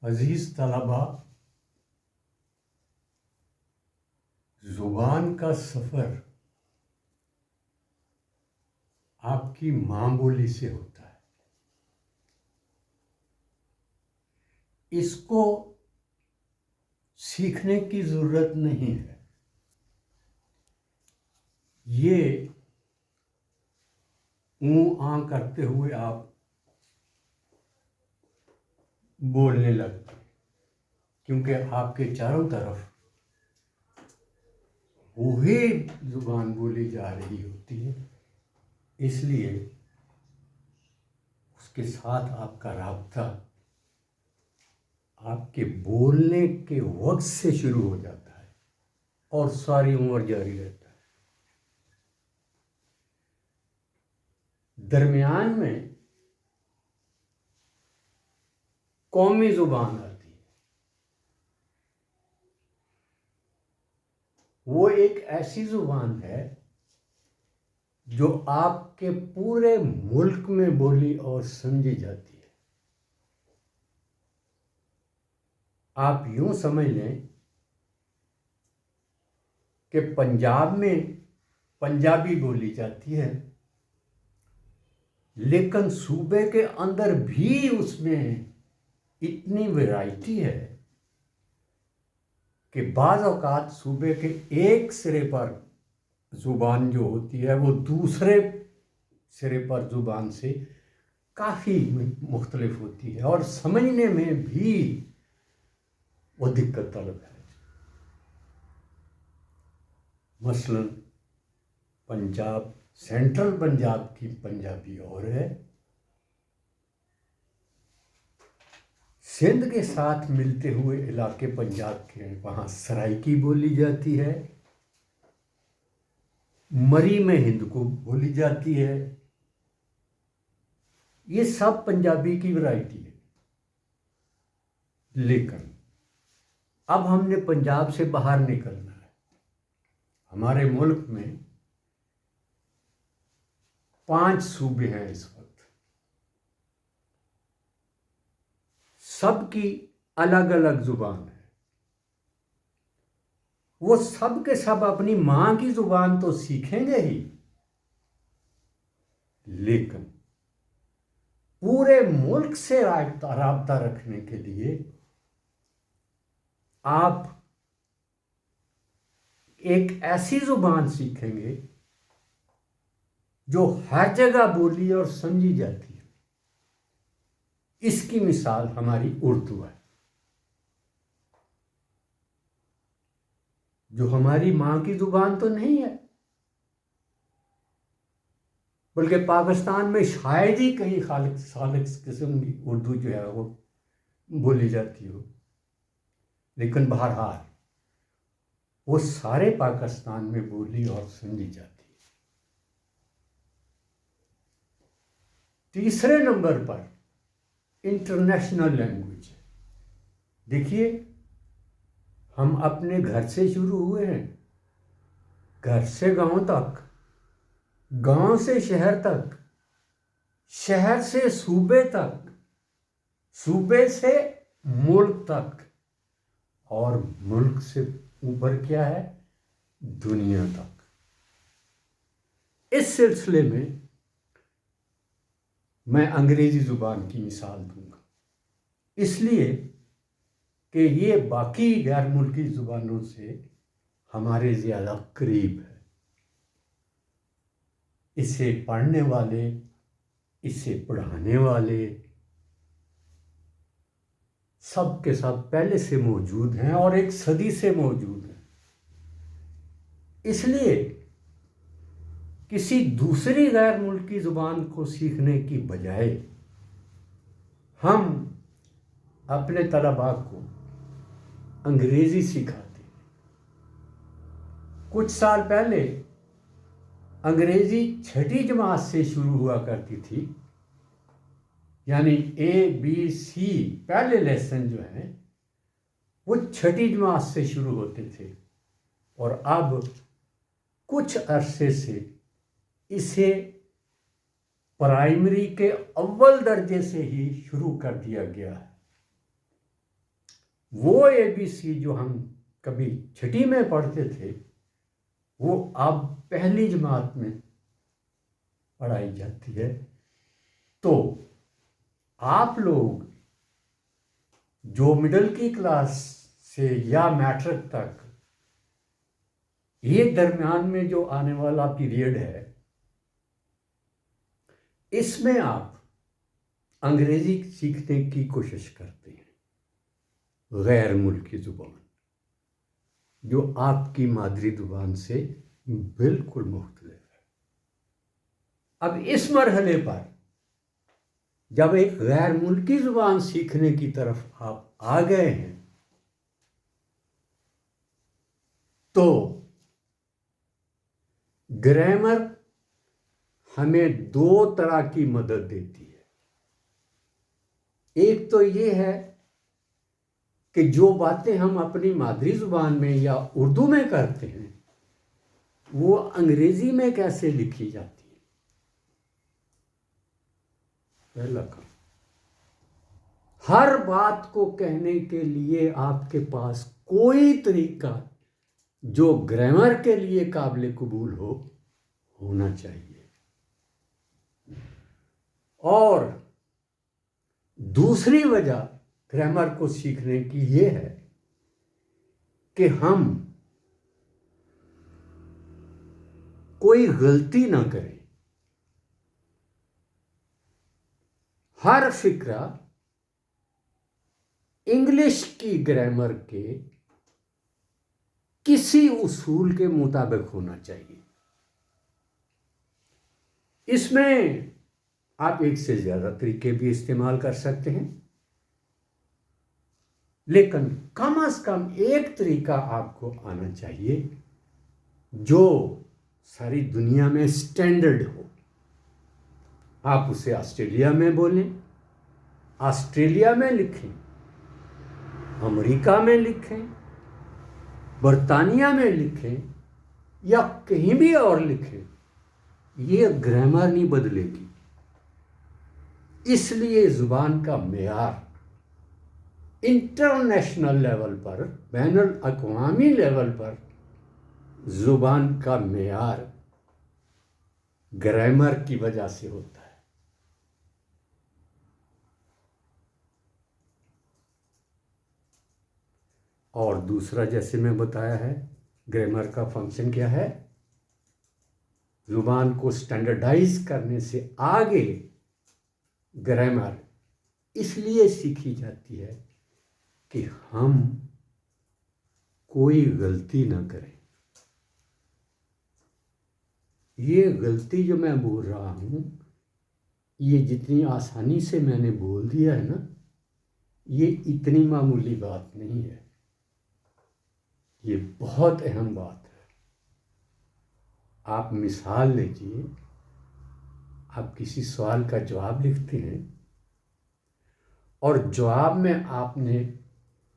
عزیز طلباء، زبان کا سفر آپ کی ماں بولی سے ہوتا ہے۔ اس کو سیکھنے کی ضرورت نہیں ہے، یہ آں کرتے ہوئے آپ بولنے لگتے، کیونکہ آپ کے چاروں طرف وہی زبان بولی جا رہی ہوتی ہے، اس لیے اس کے ساتھ آپ کا رابطہ آپ کے بولنے کے وقت سے شروع ہو جاتا ہے اور ساری عمر جاری رہتا ہے۔ درمیان میں قومی زبان آتی ہے، وہ ایک ایسی زبان ہے جو آپ کے پورے ملک میں بولی اور سمجھی جاتی ہے۔ آپ یوں سمجھ لیں کہ پنجاب میں پنجابی بولی جاتی ہے، لیکن صوبے کے اندر بھی اس میں اتنی ویرائٹی ہے کہ بعض اوقات صوبے کے ایک سرے پر زبان جو ہوتی ہے وہ دوسرے سرے پر زبان سے کافی مختلف ہوتی ہے اور سمجھنے میں بھی وہ دقت طلب ہے۔ مثلا پنجاب، سینٹرل پنجاب کی پنجابی اور ہے، سندھ کے ساتھ ملتے ہوئے علاقے پنجاب کے وہاں سرائکی بولی جاتی ہے، مری میں ہند کو بولی جاتی ہے۔ یہ سب پنجابی کی ورائٹی ہے، لیکن اب ہم نے پنجاب سے باہر نکلنا ہے۔ ہمارے ملک میں 5 صوبے ہیں اس وقت، سب کی الگ الگ زبان ہے۔ وہ سب کے سب اپنی ماں کی زبان تو سیکھیں گے ہی، لیکن پورے ملک سے رابطہ رکھنے کے لیے آپ ایک ایسی زبان سیکھیں گے جو ہر جگہ بولی اور سمجھی جاتی ہے۔ اس کی مثال ہماری اردو ہے، جو ہماری ماں کی زبان تو نہیں ہے، بلکہ پاکستان میں شاید ہی کہیں خالص قسم کی اردو جو ہے وہ بولی جاتی ہو، لیکن بہرحال وہ سارے پاکستان میں بولی اور سمجھی جاتی ہے۔ تیسرے نمبر پر انٹرنیشنل لینگویج ہے۔ دیکھیے، ہم اپنے گھر سے شروع ہوئے ہیں، گھر سے گاؤں تک، گاؤں سے شہر تک، شہر سے صوبے تک، صوبے سے ملک تک، اور ملک سے اوپر کیا ہے، دنیا تک۔ اس سلسلے میں انگریزی زبان کی مثال دوں گا، اس لیے کہ یہ باقی غیر ملکی زبانوں سے ہمارے زیادہ قریب ہے۔ اسے پڑھنے والے، اسے پڑھانے والے سب کے سب پہلے سے موجود ہیں اور ایک صدی سے موجود ہیں۔ اس لیے کسی دوسری غیر ملکی زبان کو سیکھنے کی بجائے ہم اپنے طلباء کو انگریزی سکھاتے ہیں۔ کچھ سال پہلے انگریزی 6ٹھی جماعت سے شروع ہوا کرتی تھی، یعنی ABC پہلے لیسن جو ہیں وہ 6ٹھی جماعت سے شروع ہوتے تھے، اور اب کچھ عرصے سے اسے پرائمری کے اول درجے سے ہی شروع کر دیا گیا ہے۔ وہ ABC جو ہم کبھی چھٹی میں پڑھتے تھے وہ اب پہلی جماعت میں پڑھائی جاتی ہے. تو آپ لوگ جو مڈل کی کلاس سے یا میٹرک تک یہ درمیان میں جو آنے والا پیریڈ ہے اس میں آپ انگریزی سیکھنے کی کوشش کرتے ہیں، غیر ملکی زبان جو آپ کی مادری زبان سے بالکل مختلف ہے. اب اس مرحلے پر جب ایک غیر ملکی زبان سیکھنے کی طرف آپ آ گئے ہیں تو گرامر ہمیں دو طرح کی مدد دیتی ہے. ایک تو یہ ہے کہ جو باتیں ہم اپنی مادری زبان میں یا اردو میں کرتے ہیں وہ انگریزی میں کیسے لکھی جاتی ہے. پہلا کام، ہر بات کو کہنے کے لیے آپ کے پاس کوئی طریقہ جو گرامر کے لیے قابل قبول ہونا چاہیے. اور دوسری وجہ گرامر کو سیکھنے کی یہ ہے کہ ہم کوئی غلطی نہ کریں. ہر فقرہ انگلش کی گرامر کے کسی اصول کے مطابق ہونا چاہیے. اس میں آپ ایک سے زیادہ طریقے بھی استعمال کر سکتے ہیں لیکن کم از کم ایک طریقہ آپ کو آنا چاہیے جو ساری دنیا میں سٹینڈرڈ ہو. آپ اسے آسٹریلیا میں بولیں، آسٹریلیا میں لکھیں، امریکہ میں لکھیں، برطانیہ میں لکھیں یا کہیں بھی اور لکھیں، یہ گرامر نہیں بدلے گی. اس لیے زبان کا معیار انٹرنیشنل لیول پر، بین الاقوامی لیول پر زبان کا معیار گرامر کی وجہ سے ہوتا ہے. اور دوسرا جیسے میں بتایا ہے گرامر کا فنکشن کیا ہے، زبان کو سٹینڈرڈائز کرنے سے آگے گرامر اس لیے سیکھی جاتی ہے کہ ہم کوئی غلطی نہ کریں. یہ غلطی جو میں بول رہا ہوں یہ جتنی آسانی سے میں نے بول دیا ہے نا، یہ اتنی معمولی بات نہیں ہے، یہ بہت اہم بات ہے. آپ مثال لیجیے، آپ کسی سوال کا جواب لکھتے ہیں اور جواب میں آپ نے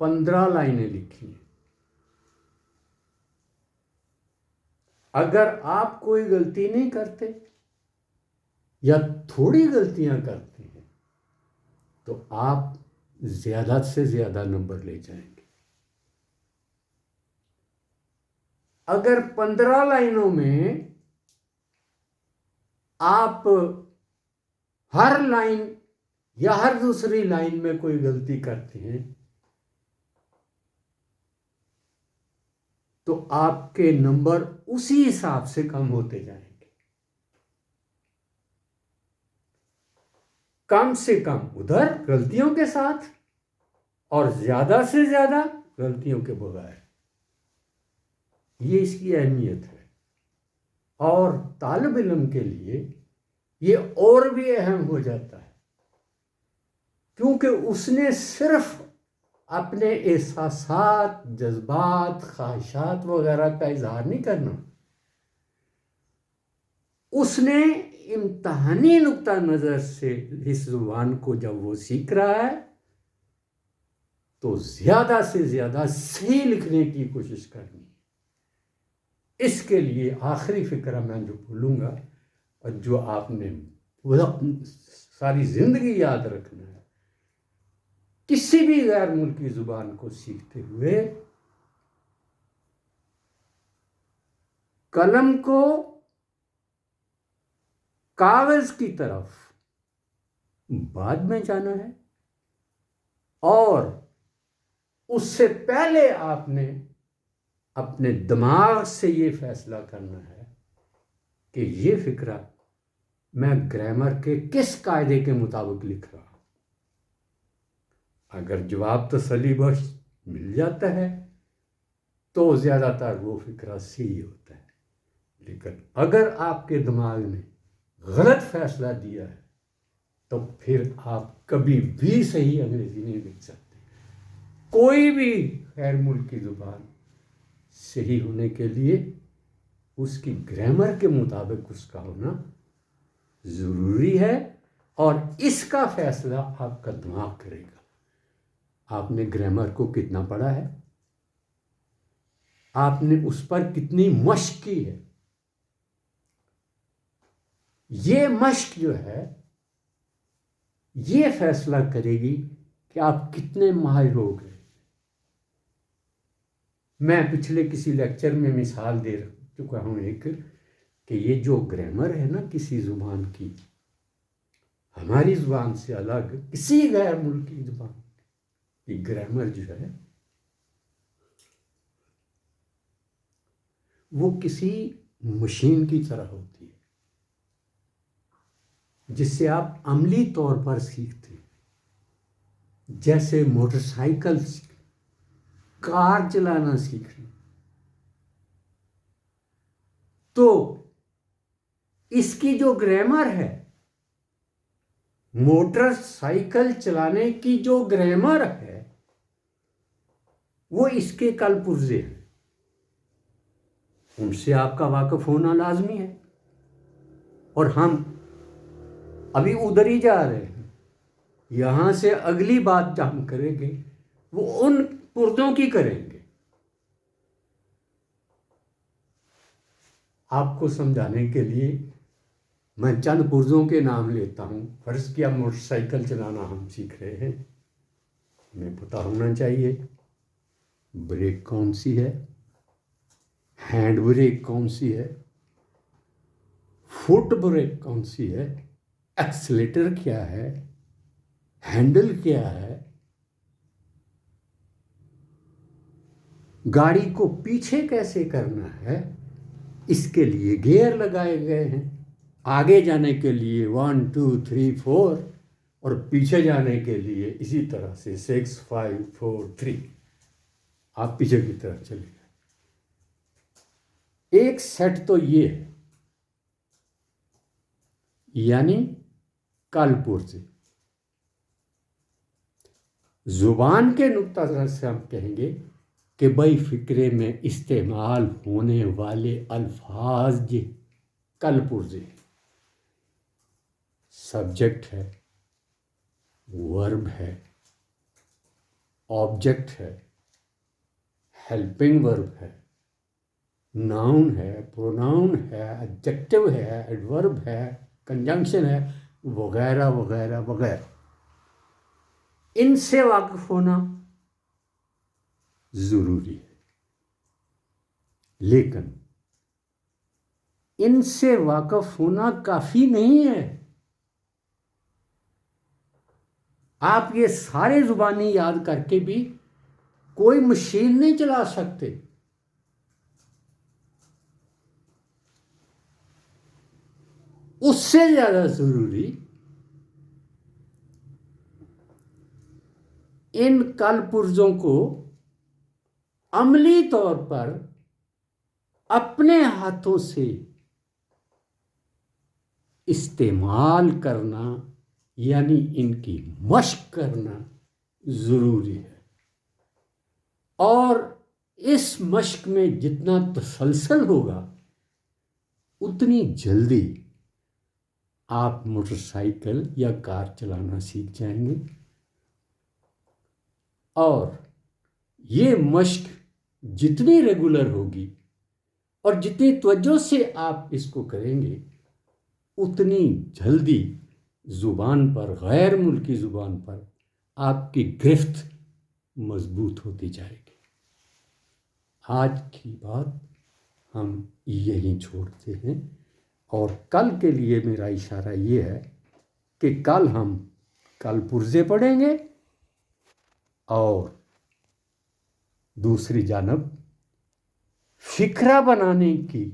15 لائنیں لکھی ہیں. اگر آپ کوئی غلطی نہیں کرتے یا تھوڑی غلطیاں کرتے ہیں تو آپ زیادہ سے زیادہ نمبر لے جائیں گے. اگر 15 لائنوں میں آپ ہر لائن یا ہر دوسری لائن میں کوئی غلطی کرتے ہیں تو آپ کے نمبر اسی حساب سے کم ہوتے جائیں گے. کم سے کم ادھر غلطیوں کے ساتھ اور زیادہ سے زیادہ غلطیوں کے بغیر. یہ اس کی اہمیت ہے. اور طالب علم کے لیے یہ اور بھی اہم ہو جاتا ہے کیونکہ اس نے صرف اپنے احساسات، جذبات، خواہشات وغیرہ کا اظہار نہیں کرنا، اس نے امتحانی نقطہ نظر سے اس زبان کو جب وہ سیکھ رہا ہے تو زیادہ سے زیادہ صحیح لکھنے کی کوشش کرنی. اس کے لیے آخری فقرہ میں جو بولوں گا اور جو آپ نے ساری زندگی یاد رکھنا ہے، کسی کسی بھی غیر ملکی زبان کو سیکھتے ہوئے قلم کو کاغذ کی طرف بعد میں جانا ہے، اور اس سے پہلے آپ نے اپنے دماغ سے یہ فیصلہ کرنا ہے کہ یہ فقرہ میں گرامر کے کس قاعدے کے مطابق لکھ رہا ہوں۔ اگر جواب تسلی بخش مل جاتا ہے تو زیادہ تر وہ فقرہ صحیح ہوتا ہے، لیکن اگر آپ کے دماغ نے غلط فیصلہ دیا ہے تو پھر آپ کبھی بھی صحیح انگریزی نہیں لکھ سکتے۔ کوئی بھی غیر ملکی زبان صحیح ہونے کے لیے اس کی گرامر کے مطابق اس کا ہونا ضروری ہے، اور اس کا فیصلہ آپ کا دماغ کرے گا۔ آپ نے گرامر کو کتنا پڑھا ہے، آپ نے اس پر کتنی مشق کی ہے، یہ مشق جو ہے یہ فیصلہ کرے گی کہ آپ کتنے ماہر ہو گئے۔ میں پچھلے کسی لیکچر میں مثال دے چکا ہوں ایک، کہ یہ جو گرامر ہے نا کسی زبان کی، ہماری زبان سے الگ کسی غیر ملکی زبان کی گرامر جو ہے وہ کسی مشین کی طرح ہوتی ہے جس سے آپ عملی طور پر سیکھتے ہیں، جیسے موٹر سائیکل کار چلانا سیکھنا۔ تو اس کی جو گرامر ہے، موٹر سائیکل چلانے کی جو گرامر ہے وہ اس کے کل پرزے ہیں، ان سے آپ کا واقف ہونا لازمی ہے، اور ہم ابھی ادھر ہی جا رہے ہیں۔ یہاں سے اگلی بات جو ہم کریں گے وہ ان پرزوں کی کریں گے۔ آپ کو سمجھانے کے لیے میں چند پرزوں کے نام لیتا ہوں۔ فرض کیا موٹر سائیکل چلانا ہم سیکھ رہے ہیں، ہمیں پتہ ہونا چاہیے بریک کون سی ہے، ہینڈ بریک کون سی ہے، فٹ بریک کون سی ہے، ایکسیلیٹر کیا ہے، ہینڈل کیا ہے، گاڑی کو پیچھے کیسے کرنا ہے، اس کے لیے گیئر لگائے گئے ہیں، آگے جانے کے لیے 1 2 3 4، اور پیچھے جانے کے لیے اسی طرح سے 6 5 4 3۔ آپ پیچھے کی طرف چلے گئے۔ ایک سیٹ تو یہ ہے، یعنی کل پرزے۔ زبان کے نقطہ نظر سے ہم کہیں گے کہ بھائی فقرے میں استعمال ہونے والے الفاظ یہ کل پرزے ہیں۔ سبجیکٹ ہے، ورب ہے، آبجیکٹ ہے، ہیلپنگ ورب ہے، ناؤن ہے، پروناؤن ہے، ایڈجیکٹو ہے، ایڈورب ہے، کنجنکشن ہے، وغیرہ وغیرہ وغیرہ۔ ان سے واقف ہونا ضروری ہے، لیکن ان سے واقف ہونا کافی نہیں ہے۔ آپ یہ سارے زبانی یاد کر کے بھی کوئی مشین نہیں چلا سکتے۔ اس سے زیادہ ضروری ان کل پرزوں کو عملی طور پر اپنے ہاتھوں سے استعمال کرنا، یعنی ان کی مشق کرنا ضروری ہے، اور اس مشق میں جتنا تسلسل ہوگا اتنی جلدی آپ موٹر سائیکل یا کار چلانا سیکھ جائیں گے۔ اور یہ مشق جتنی ریگولر ہوگی اور جتنی توجہ سے آپ اس کو کریں گے اتنی جلدی زبان پر، غیر ملکی زبان پر آپ کی گرفت مضبوط ہوتی جائے گی۔ آج کی بات ہم یہیں چھوڑتے ہیں، اور کل کے لیے میرا اشارہ یہ ہے کہ کل پرزے پڑھیں گے، اور دوسری جانب فقرہ بنانے کی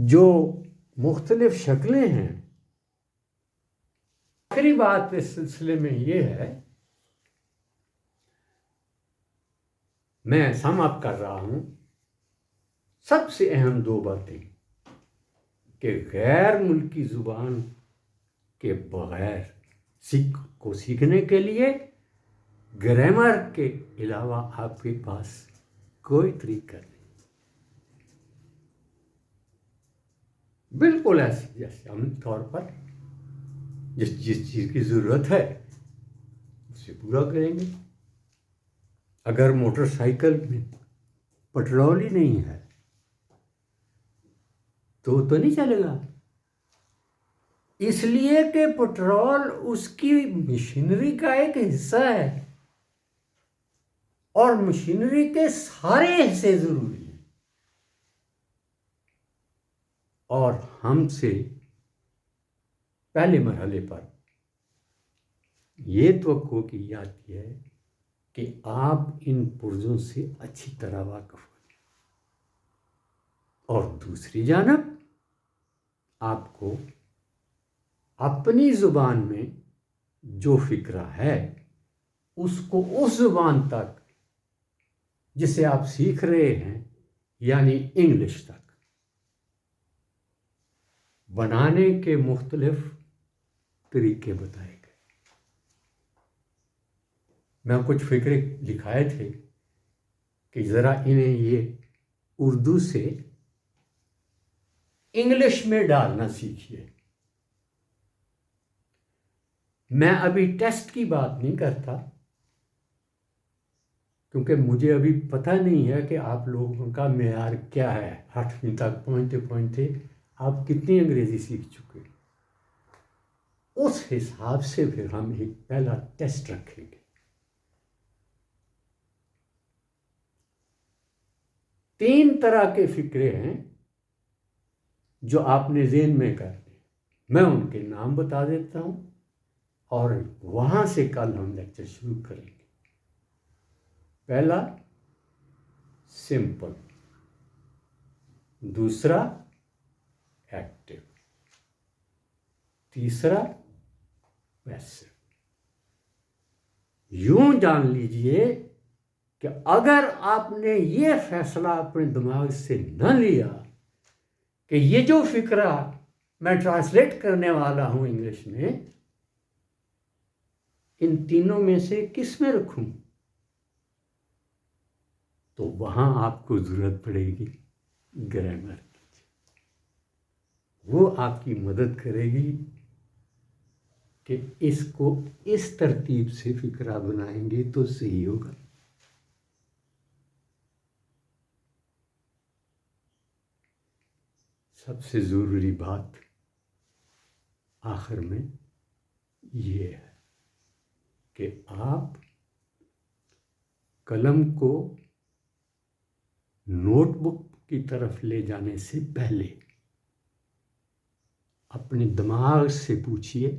جو مختلف شکلیں ہیں۔ آخری بات اس سلسلے میں یہ ہے، میں سم اپ کر رہا ہوں، سب سے اہم 2 باتیں کہ غیر ملکی زبان کے بغیر کو سیکھنے کے لیے گرامر کے علاوہ آپ کے پاس کوئی طریقہ نہیں، بالکل ایسے جیسے عام طور پر جس چیز کی ضرورت ہے اسے پورا کریں گے۔ اگر موٹر سائیکل میں پٹرول ہی نہیں ہے تو نہیں چلے گا، اس لیے کہ پٹرول اس کی مشینری کا ایک حصہ ہے، اور مشینری کے سارے حصے ضروری ہیں، اور ہم سے پہلے مرحلے پر یہ توقع کی جاتی ہے کہ آپ ان پرزوں سے اچھی طرح واقف ہوں، اور دوسری جانب آپ کو اپنی زبان میں جو فقرہ ہے اس کو اس زبان تک جسے آپ سیکھ رہے ہیں، یعنی انگلش تک بنانے کے مختلف طریقے بتائے گئے۔ میں کچھ فقرے لکھائے تھے کہ ذرا انہیں یہ اردو سے انگلش میں ڈالنا سیکھیے۔ میں ابھی ٹیسٹ کی بات نہیں کرتا، کیونکہ مجھے ابھی پتہ نہیں ہے کہ آپ لوگوں کا معیار کیا ہے، 8ویں تک پہنچتے آپ کتنی انگریزی سیکھ چکے، اس حساب سے پھر ہم ایک پہلا ٹیسٹ رکھیں گے۔ 3 طرح کے فقرے ہیں جو آپ نے ذہن میں کرنے، میں ان کے نام بتا دیتا ہوں، اور وہاں سے کل ہم لیکچر شروع کریں گے۔ پہلا سمپل، دوسرا ایکٹیو، تیسرا پیسو۔ یوں جان لیجئے کہ اگر آپ نے یہ فیصلہ اپنے دماغ سے نہ لیا کہ یہ جو فقرہ میں ٹرانسلیٹ کرنے والا ہوں انگلش میں، ان تینوں میں سے کس میں رکھوں، تو وہاں آپ کو ضرورت پڑے گی گرامر کی۔ وہ آپ کی مدد کرے گی کہ اس کو اس ترتیب سے فقرہ بنائیں گے تو صحیح ہوگا۔ سب سے ضروری بات آخر میں یہ ہے کہ آپ قلم کو نوٹ بک کی طرف لے جانے سے پہلے اپنے دماغ سے پوچھئے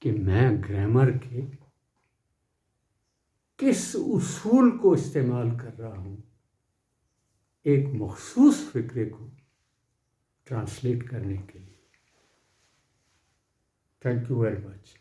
کہ میں گرامر کے کس اصول کو استعمال کر رہا ہوں ایک مخصوص فقرے کو ٹرانسلیٹ کرنے کے لیے۔ Thank you very much.